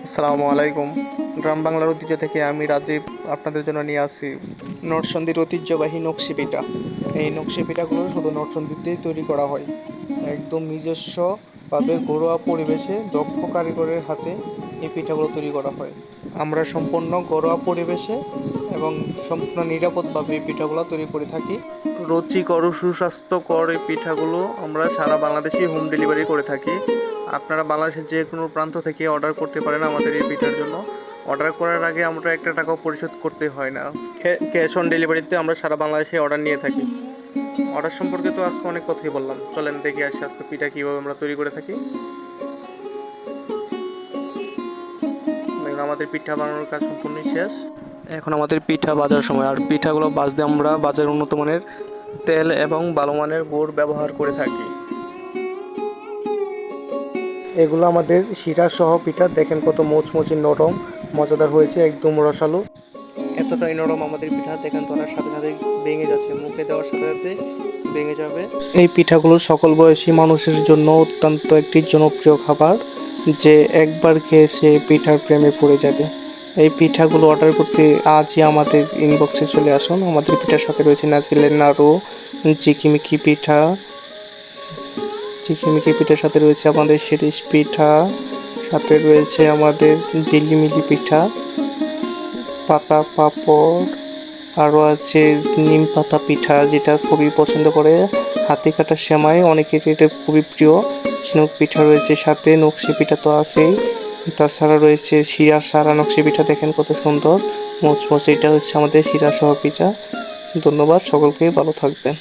আসসালামু আলাইকুম। গ্রাম বাংলার ঐতিহ্য থেকে আমি রাজীব আপনাদের জন্য নিয়ে আসছি নরসিংদীর ঐতিহ্যবাহী নকশি পিঠা। এই নকশি পিঠাগুলো শুধু নরসিংদীতেই তৈরি করা হয়। একদম নিজস্বভাবে ঘরোয়া পরিবেশে দক্ষ কারিগরের হাতে এই পিঠাগুলো তৈরি করা হয়। আমরা সম্পূর্ণ ঘরোয়া পরিবেশে এবং সম্পূর্ণ নিরাপদভাবে এই পিঠাগুলো তৈরি করে থাকি। রুচিকর ও সুস্বাস্থ্যকর এই পিঠাগুলো আমরা সারা বাংলাদেশে হোম ডেলিভারি করে থাকি। আপনারা বাংলাদেশের যে কোনো প্রান্ত থেকে অর্ডার করতে পারেন আমাদের এই পিঠার জন্য। অর্ডার করার আগে আমরা একটা টাকাও পরিশোধ করতে হয় না। ক্যাশ অন ডেলিভারিতে আমরা সারা বাংলাদেশে অর্ডার নিয়ে থাকি। অর্ডার সম্পর্কে তো আজকে অনেক কথাই বললাম, চলেন দেখে আসি আজকে পিঠা কীভাবে আমরা তৈরি করে থাকি। দেখুন আমাদের পিঠা বানানোর কাজ সম্পূর্ণই শেষ। এখন আমাদের পিঠা ভাজার সময়, আর পিঠাগুলো ভাজতে আমরা বাজারের উন্নত মানের তেল এবং ভালো মানের গুড় ব্যবহার করে থাকি। এগুলো আমাদের শিরা সহ পিঠা, দেখেন কত মোচমোচে নরম মজাদার হয়েছে, একদম রসালো। এতটাই নরম আমাদের পিঠা, দেখেন তোলার সাথে সাথে ভেঙে যাচ্ছে, মুখে দেওয়ার সাথে সাথে ভেঙে যাবে। এই পিঠাগুলো সকল বয়সী মানুষের জন্য অত্যন্ত একটি জনপ্রিয় খাবার, যে একবার খেয়ে সে পিঠার প্রেমে পড়ে যাবে। এই পিঠাগুলো অর্ডার করতে আজই আমাদের ইনবক্সে চলে আসুন। আমাদের পিঠার সাথে রয়েছে নারকেলের নাড়ু, চিকিমিকি পিঠা, চিকিমিকি পিঠার সাথে রয়েছে আমাদের শিরিষ পিঠা, সাথে রয়েছে আমাদের ঝিলিমিলি পিঠা, পাতা পাঁপড়, আরও আছে নিম পাতা পিঠা, যেটা খুবই পছন্দ করে। হাতে কাটা সেমাই, অনেকের এটা খুবই প্রিয়। ঝিনুক পিঠা রয়েছে, সাথে নকশি পিঠা তো আছেই। তাছাড়া রয়েছে শিরা সারা নকশি পিঠা, দেখেন কত সুন্দর মুচমুচে। এটা হচ্ছে আমাদের শিরা সহ পিঠা। ধন্যবাদ সকলকে, ভালো থাকবেন।